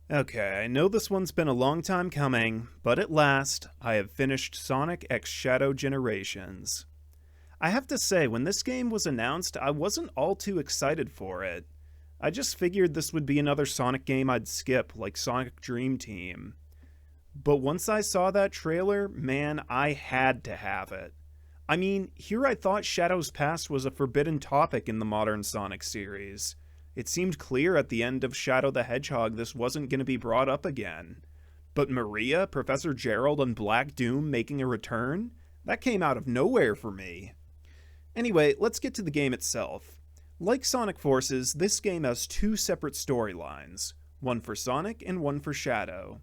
Okay, I know this one's been a long time coming, but at last, I have finished Sonic X Shadow Generations. I have to say, when this game was announced, I wasn't all too excited for it. I just figured this would be another Sonic game I'd skip, like Sonic Dream Team. But once I saw that trailer, man, I had to have it. I mean, here I thought Shadow's past was a forbidden topic in the modern Sonic series. It seemed clear at the end of Shadow the Hedgehog this wasn't going to be brought up again. But Maria, Professor Gerald, and Black Doom making a return? That came out of nowhere for me. Anyway, let's get to the game itself. Like Sonic Forces, this game has two separate storylines, one for Sonic and one for Shadow.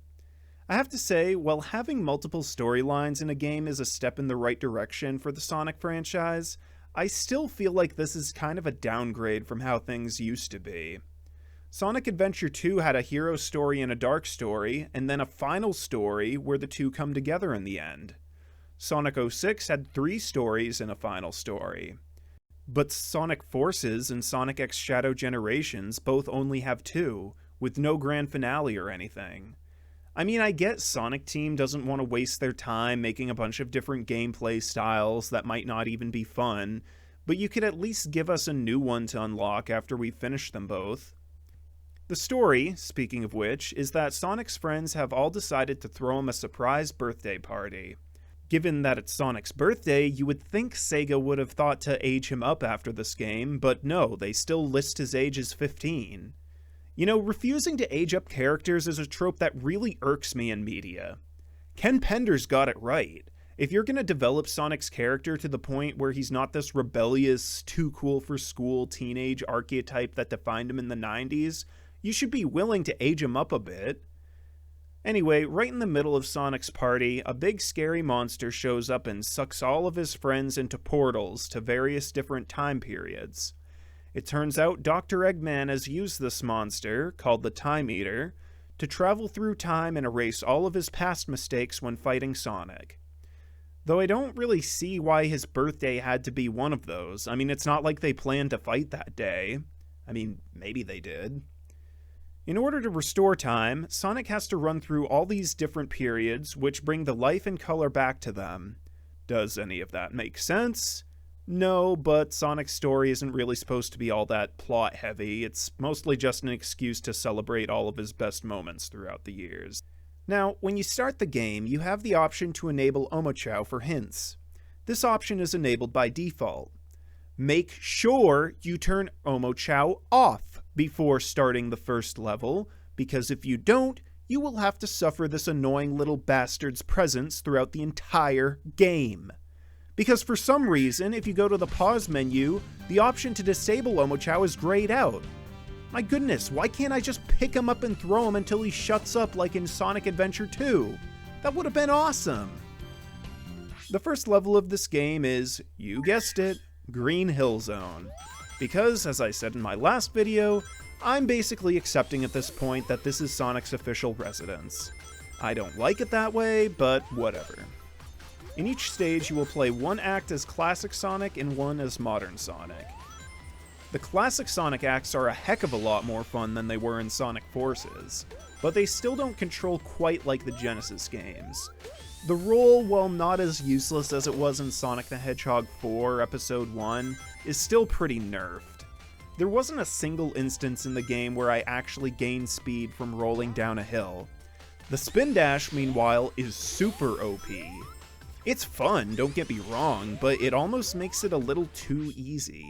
I have to say, while having multiple storylines in a game is a step in the right direction for the Sonic franchise, I still feel like this is kind of a downgrade from how things used to be. Sonic Adventure 2 had a hero story and a dark story, and then a final story where the two come together in the end. Sonic 06 had 3 stories and a final story. But Sonic Forces and Sonic X Shadow Generations both only have 2, with no grand finale or anything. I mean, I get Sonic Team doesn't want to waste their time making a bunch of different gameplay styles that might not even be fun, but you could at least give us a new one to unlock after we finish them both. The story, speaking of which, is that Sonic's friends have all decided to throw him a surprise birthday party. Given that it's Sonic's birthday, you would think Sega would have thought to age him up after this game, but no, they still list his age as 15. You know, refusing to age up characters is a trope that really irks me in media. Ken Pender's got it right. If you're going to develop Sonic's character to the point where he's not this rebellious, too cool for school teenage archetype that defined him in the 90s, you should be willing to age him up a bit. Anyway, right in the middle of Sonic's party, a big scary monster shows up and sucks all of his friends into portals to various different time periods. It turns out Dr. Eggman has used this monster, called the Time Eater, to travel through time and erase all of his past mistakes when fighting Sonic. Though I don't really see why his birthday had to be one of those. I mean, it's not like they planned to fight that day. I mean, maybe they did. In order to restore time, Sonic has to run through all these different periods, which bring the life and color back to them. Does any of that make sense? No, but Sonic's story isn't really supposed to be all that plot-heavy. It's mostly just an excuse to celebrate all of his best moments throughout the years. Now, when you start the game, you have the option to enable Omochao for hints. This option is enabled by default. Make sure you turn Omochao off before starting the first level, because if you don't, you will have to suffer this annoying little bastard's presence throughout the entire game. Because for some reason, if you go to the pause menu, the option to disable Omochao is grayed out. My goodness, why can't I just pick him up and throw him until he shuts up like in Sonic Adventure 2? That would have been awesome! The first level of this game is, you guessed it, Green Hill Zone. Because, as I said in my last video, I'm basically accepting at this point that this is Sonic's official residence. I don't like it that way, but whatever. In each stage, you will play one act as Classic Sonic and one as Modern Sonic. The Classic Sonic acts are a heck of a lot more fun than they were in Sonic Forces, but they still don't control quite like the Genesis games. The role, while not as useless as it was in Sonic the Hedgehog 4 Episode 1, is still pretty nerfed. There wasn't a single instance in the game where I actually gained speed from rolling down a hill. The Spin Dash, meanwhile, is super OP. It's fun, don't get me wrong, but it almost makes it a little too easy.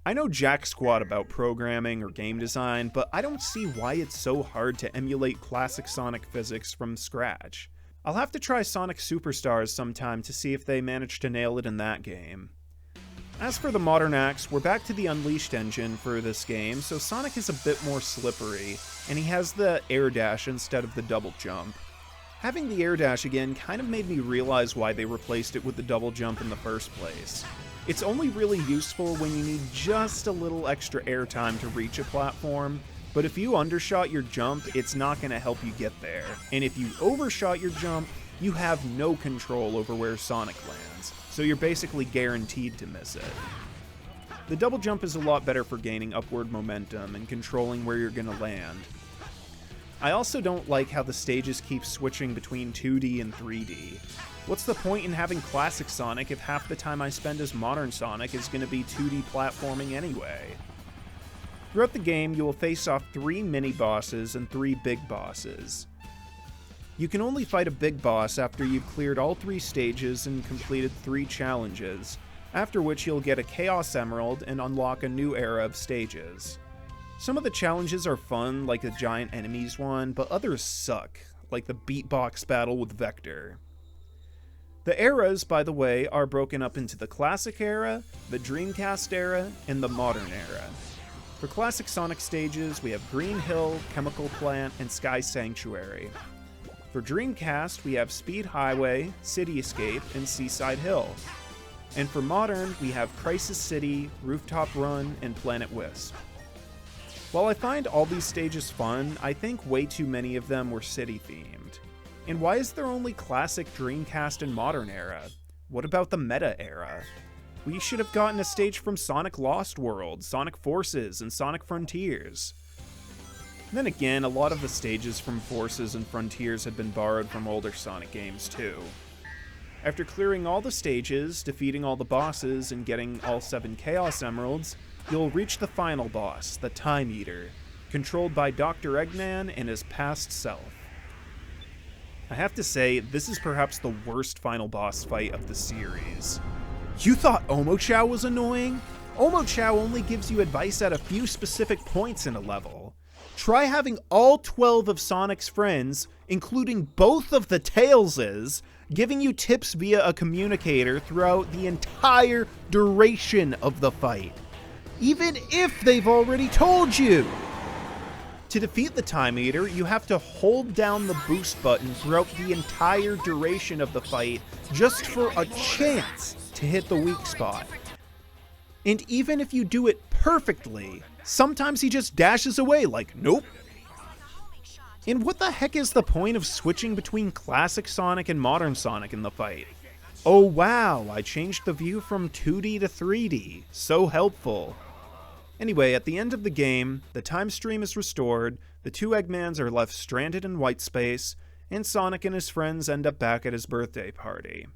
I know jack squat about programming or game design, but I don't see why it's so hard to emulate classic Sonic physics from scratch. I'll have to try Sonic Superstars sometime to see if they manage to nail it in that game. As for the modern acts, we're back to the Unleashed engine for this game, so Sonic is a bit more slippery, and he has the air dash instead of the double jump. Having the air dash again kind of made me realize why they replaced it with the double jump in the first place. It's only really useful when you need just a little extra air time to reach a platform, but if you undershot your jump, it's not going to help you get there. And if you overshot your jump, you have no control over where Sonic lands, so you're basically guaranteed to miss it. The double jump is a lot better for gaining upward momentum and controlling where you're going to land. I also don't like how the stages keep switching between 2D and 3D. What's the point in having classic Sonic if half the time I spend as modern Sonic is going to be 2D platforming anyway? Throughout the game, you will face off 3 mini-bosses and 3 big bosses. You can only fight a big boss after you've cleared all 3 stages and completed 3 challenges, after which you'll get a Chaos Emerald and unlock a new era of stages. Some of the challenges are fun, like the giant enemies one, but others suck, like the beatbox battle with Vector. The eras, by the way, are broken up into the Classic Era, the Dreamcast Era, and the Modern Era. For Classic Sonic stages, we have Green Hill, Chemical Plant, and Sky Sanctuary. For Dreamcast, we have Speed Highway, City Escape, and Seaside Hill. And for Modern, we have Crisis City, Rooftop Run, and Planet Wisp. While I find all these stages fun, I think way too many of them were city-themed. And why is there only Classic, Dreamcast, and Modern Era? What about the Meta Era? We should have gotten a stage from Sonic Lost World, Sonic Forces, and Sonic Frontiers. Then again, a lot of the stages from Forces and Frontiers had been borrowed from older Sonic games too. After clearing all the stages, defeating all the bosses, and getting all 7 Chaos Emeralds, you'll reach the final boss, the Time Eater, controlled by Dr. Eggman and his past self. I have to say, this is perhaps the worst final boss fight of the series. You thought Omochao was annoying? Omochao only gives you advice at a few specific points in a level. Try having all 12 of Sonic's friends, including both of the Tailses, giving you tips via a communicator throughout the entire duration of the fight, even if they've already told you. To defeat the Time Eater, you have to hold down the boost button throughout the entire duration of the fight just for a chance to hit the weak spot. And even if you do it perfectly, sometimes he just dashes away like, nope. And what the heck is the point of switching between classic Sonic and modern Sonic in the fight? Oh wow, I changed the view from 2D to 3D. So helpful. Anyway, at the end of the game, the time stream is restored, the 2 Eggmans are left stranded in white space, and Sonic and his friends end up back at his birthday party.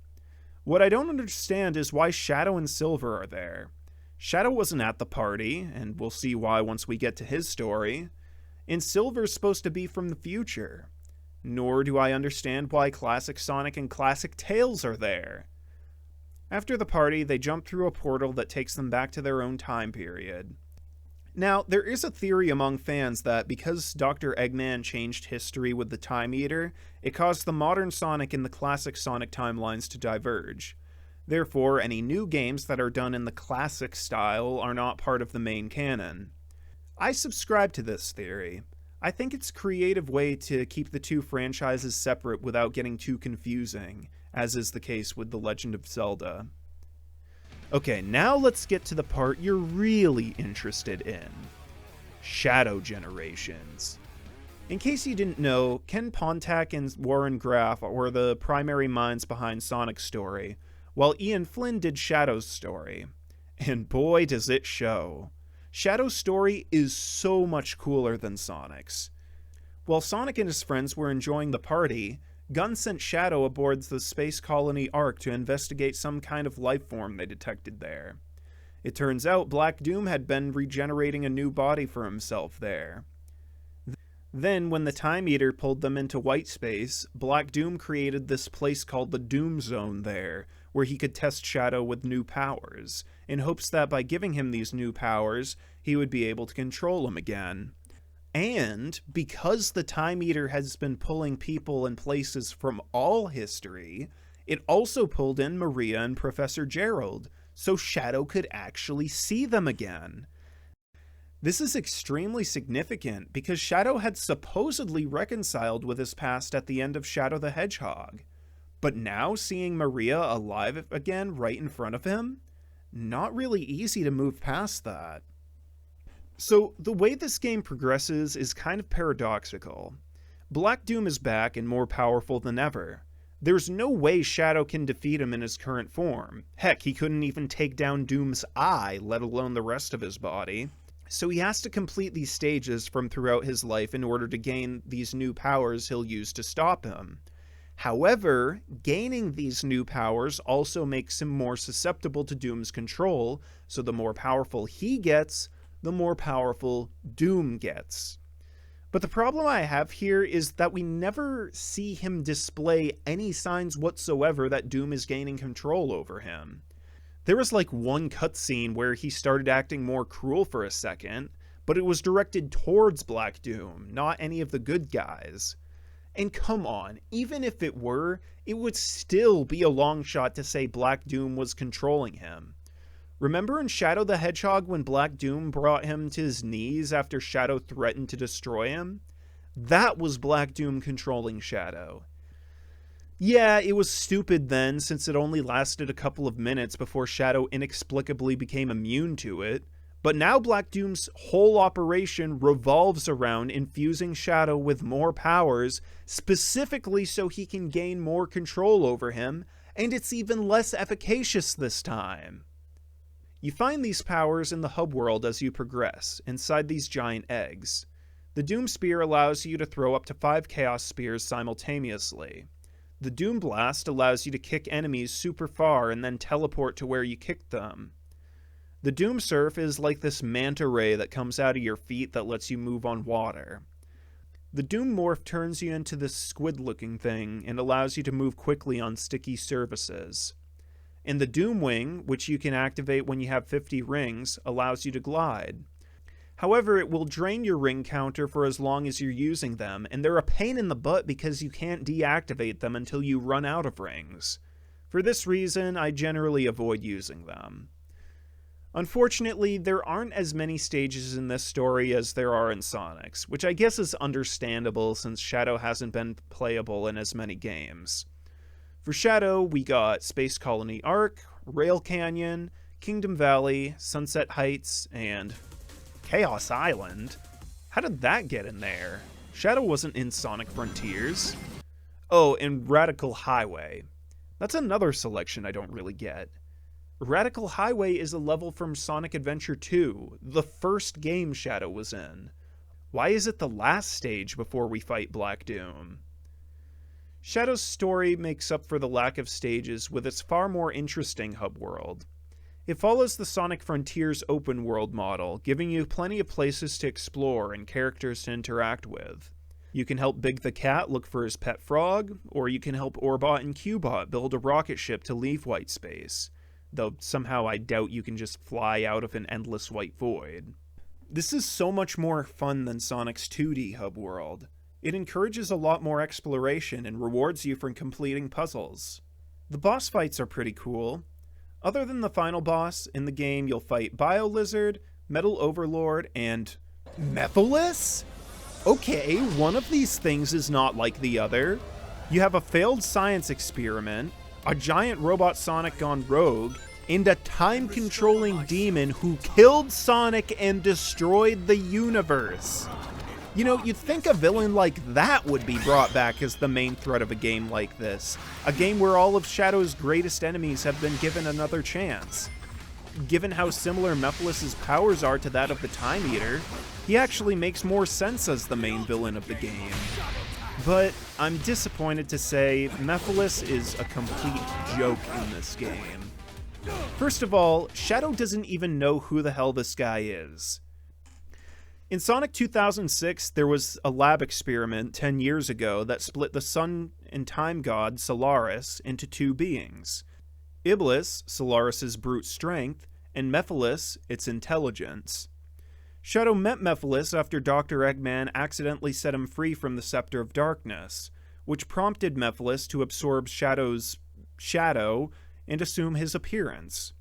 What I don't understand is why Shadow and Silver are there. Shadow wasn't at the party, and we'll see why once we get to his story, and Silver's supposed to be from the future. Nor do I understand why Classic Sonic and Classic Tails are there. After the party, they jump through a portal that takes them back to their own time period. Now, there is a theory among fans that because Dr. Eggman changed history with the Time Eater, it caused the modern Sonic and the classic Sonic timelines to diverge. Therefore, any new games that are done in the classic style are not part of the main canon. I subscribe to this theory. I think it's a creative way to keep the 2 franchises separate without getting too confusing, as is the case with The Legend of Zelda. Okay, now let's get to the part you're really interested in. Shadow Generations. In case you didn't know, Ken Pontac and Warren Graff were the primary minds behind Sonic's story, while Ian Flynn did Shadow's story. And boy does it show. Shadow's story is so much cooler than Sonic's. While Sonic and his friends were enjoying the party, Gunn sent Shadow aboard the space colony Ark to investigate some kind of life form they detected there. It turns out Black Doom had been regenerating a new body for himself there. Then, when the Time Eater pulled them into white space, Black Doom created this place called the Doom Zone there, where he could test Shadow with new powers, in hopes that by giving him these new powers, he would be able to control him again. And because the Time Eater has been pulling people and places from all history, it also pulled in Maria and Professor Gerald, so Shadow could actually see them again. This is extremely significant because Shadow had supposedly reconciled with his past at the end of Shadow the Hedgehog. But now seeing Maria alive again right in front of him? Not really easy to move past that. So, the way this game progresses is kind of paradoxical. Black Doom is back and more powerful than ever. There's no way Shadow can defeat him in his current form. Heck, he couldn't even take down Doom's eye, let alone the rest of his body. So he has to complete these stages from throughout his life in order to gain these new powers he'll use to stop him. However, gaining these new powers also makes him more susceptible to Doom's control, so the more powerful he gets, the more powerful Doom gets. But the problem I have here is that we never see him display any signs whatsoever that Doom is gaining control over him. There was like one cutscene where he started acting more cruel for a second, but it was directed towards Black Doom, not any of the good guys. And come on, even if it were, it would still be a long shot to say Black Doom was controlling him. Remember in Shadow the Hedgehog when Black Doom brought him to his knees after Shadow threatened to destroy him? That was Black Doom controlling Shadow. Yeah, it was stupid then, since it only lasted a couple of minutes before Shadow inexplicably became immune to it, but now Black Doom's whole operation revolves around infusing Shadow with more powers, specifically so he can gain more control over him, and it's even less efficacious this time. You find these powers in the hub world as you progress, inside these giant eggs. The Doom Spear allows you to throw up to 5 Chaos Spears simultaneously. The Doom Blast allows you to kick enemies super far and then teleport to where you kicked them. The Doom Surf is like this manta ray that comes out of your feet that lets you move on water. The Doom Morph turns you into this squid-looking thing and allows you to move quickly on sticky surfaces. And the Doom Wing, which you can activate when you have 50 rings, allows you to glide. However, it will drain your ring counter for as long as you're using them, and they're a pain in the butt because you can't deactivate them until you run out of rings. For this reason, I generally avoid using them. Unfortunately, there aren't as many stages in this story as there are in Sonic's, which I guess is understandable since Shadow hasn't been playable in as many games. For Shadow, we got Space Colony Arc, Rail Canyon, Kingdom Valley, Sunset Heights, and Chaos Island? How did that get in there? Shadow wasn't in Sonic Frontiers. Oh, and Radical Highway. That's another selection I don't really get. Radical Highway is a level from Sonic Adventure 2, the first game Shadow was in. Why is it the last stage before we fight Black Doom? Shadow's story makes up for the lack of stages with its far more interesting hub world. It follows the Sonic Frontiers open world model, giving you plenty of places to explore and characters to interact with. You can help Big the Cat look for his pet frog, or you can help Orbot and Cubot build a rocket ship to leave white space, though somehow I doubt you can just fly out of an endless white void. This is so much more fun than Sonic's 2D hub world. It encourages a lot more exploration and rewards you for completing puzzles. The boss fights are pretty cool. Other than the final boss, in the game you'll fight BioLizard, Metal Overlord, and Mephiles? Okay, one of these things is not like the other. You have a failed science experiment, a giant robot Sonic gone rogue, and a time-controlling demon who killed Sonic and destroyed the universe. You know, you'd think a villain like that would be brought back as the main threat of a game like this. A game where all of Shadow's greatest enemies have been given another chance. Given how similar Mephiles' powers are to that of the Time Eater, he actually makes more sense as the main villain of the game. But I'm disappointed to say Mephiles is a complete joke in this game. First of all, Shadow doesn't even know who the hell this guy is. In Sonic 2006, there was a lab experiment 10 years ago that split the sun and time god Solaris into two beings. Iblis, Solaris' brute strength, and Mephiles, its intelligence. Shadow met Mephiles after Dr. Eggman accidentally set him free from the Scepter of Darkness, which prompted Mephiles to absorb Shadow's shadow and assume his appearance.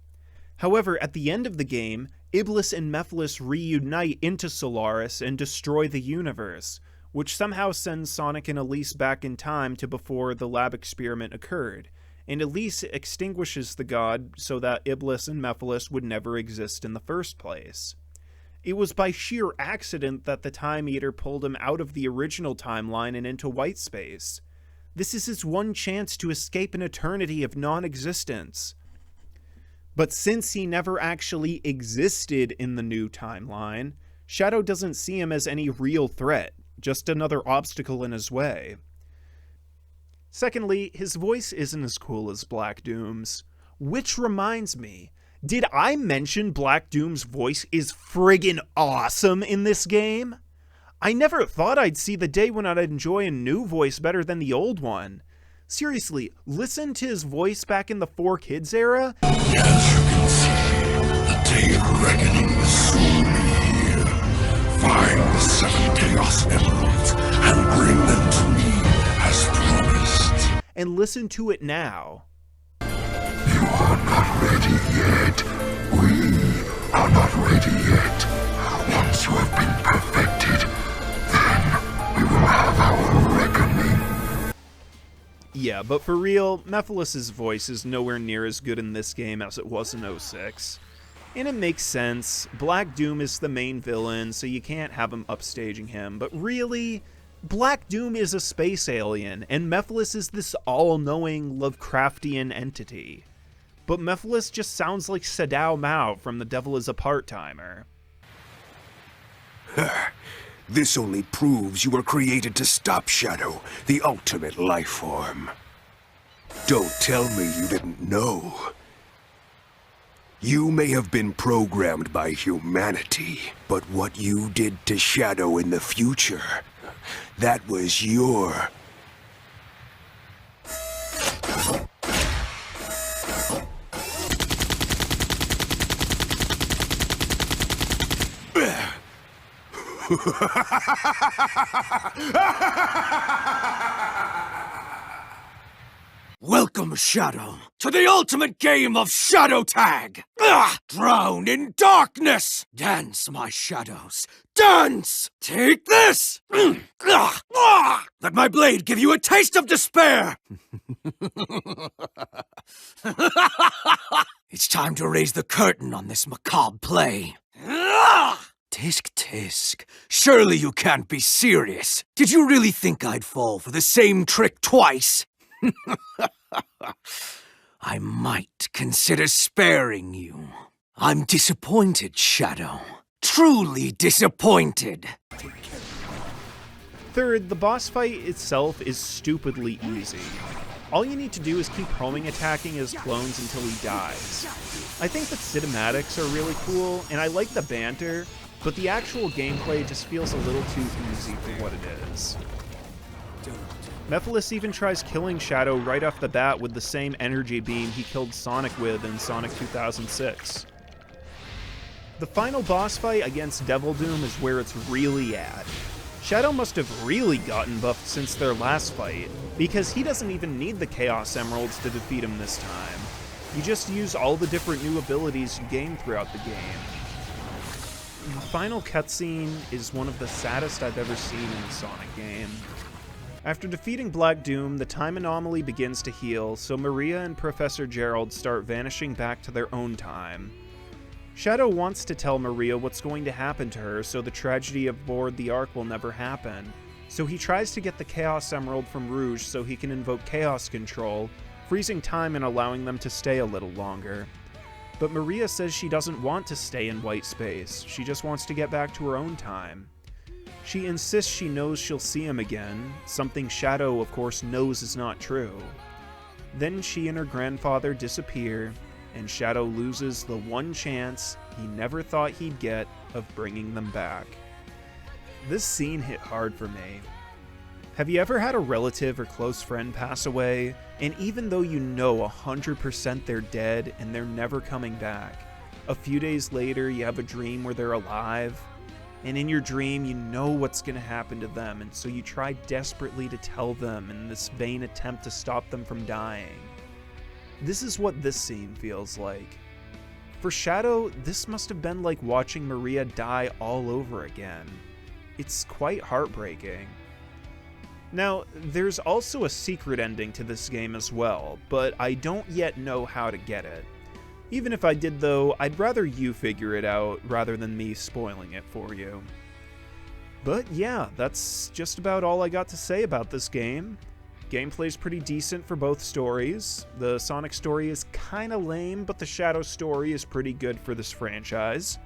However, at the end of the game, Iblis and Mephiles reunite into Solaris and destroy the universe, which somehow sends Sonic and Elise back in time to before the lab experiment occurred, and Elise extinguishes the god so that Iblis and Mephiles would never exist in the first place. It was by sheer accident that the Time Eater pulled him out of the original timeline and into white space. This is his one chance to escape an eternity of non-existence. But since he never actually existed in the new timeline, Shadow doesn't see him as any real threat, just another obstacle in his way. Secondly, his voice isn't as cool as Black Doom's. Which reminds me, did I mention Black Doom's voice is friggin' awesome in this game? I never thought I'd see the day when I'd enjoy a new voice better than the old one. Seriously, listen to his voice back in the 4Kids era. As you can see, the day of reckoning will soon be here. Find the 7 Chaos Emeralds and bring them to me as promised. And listen to it now. You are not ready yet. We are not ready yet. Once you have been perfected, then we will have our reckoning. Yeah, but for real, Mephiles' voice is nowhere near as good in this game as it was in 06. And it makes sense. Black Doom is the main villain, so you can't have him upstaging him. But really, Black Doom is a space alien, and Mephiles is this all-knowing Lovecraftian entity. But Mephiles just sounds like Sadao Mao from The Devil is a Part-Timer. This only proves you were created to stop Shadow, the ultimate life form. Don't tell me you didn't know. You may have been programmed by humanity, but what you did to Shadow in the future, that was your... Welcome, Shadow, to the ultimate game of Shadow Tag! Drown in darkness! Dance, my shadows! Dance! Take this! Let my blade give you a taste of despair! It's time to raise the curtain on this macabre play. Tisk tisk. Surely you can't be serious. Did you really think I'd fall for the same trick twice? I might consider sparing you. I'm disappointed, Shadow. Truly disappointed. Third, the boss fight itself is stupidly easy. All you need to do is keep homing attacking his clones until he dies. I think the cinematics are really cool, and I like the banter, but the actual gameplay just feels a little too easy for what it is. Mephiles even tries killing Shadow right off the bat with the same energy beam he killed Sonic with in Sonic 2006. The final boss fight against Devil Doom is where it's really at. Shadow must have really gotten buffed since their last fight, because he doesn't even need the Chaos Emeralds to defeat him this time. You just use all the different new abilities you gain throughout the game. The final cutscene is one of the saddest I've ever seen in a Sonic game. After defeating Black Doom, the time anomaly begins to heal, so Maria and Professor Gerald start vanishing back to their own time. Shadow wants to tell Maria what's going to happen to her so the tragedy aboard the Ark will never happen, so he tries to get the Chaos Emerald from Rouge so he can invoke Chaos Control, freezing time and allowing them to stay a little longer. But Maria says she doesn't want to stay in white space, she just wants to get back to her own time. She insists she knows she'll see him again, something Shadow, of course, knows is not true. Then she and her grandfather disappear, and Shadow loses the one chance he never thought he'd get of bringing them back. This scene hit hard for me. Have you ever had a relative or close friend pass away, and even though you know 100% they're dead and they're never coming back, a few days later you have a dream where they're alive? And in your dream, you know what's going to happen to them, and so you try desperately to tell them in this vain attempt to stop them from dying. This is what this scene feels like. For Shadow, this must have been like watching Maria die all over again. It's quite heartbreaking. Now, there's also a secret ending to this game as well, but I don't yet know how to get it. Even if I did though, I'd rather you figure it out rather than me spoiling it for you. But yeah, that's just about all I got to say about this game. Gameplay's pretty decent for both stories. The Sonic story is kinda lame, but the Shadow story is pretty good for this franchise.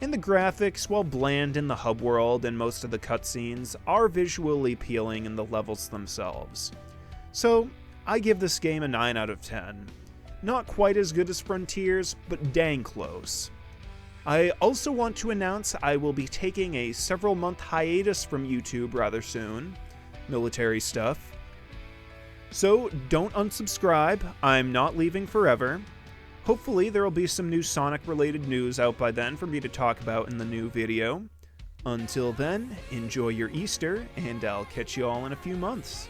And the graphics, while bland in the hub world and most of the cutscenes, are visually appealing in the levels themselves. So, I give this game a 9 out of 10. Not quite as good as Frontiers, but dang close. I also want to announce I will be taking a several-month hiatus from YouTube rather soon. Military stuff. So, don't unsubscribe, I'm not leaving forever. Hopefully there will be some new Sonic-related news out by then for me to talk about in the new video. Until then, enjoy your Easter, and I'll catch you all in a few months.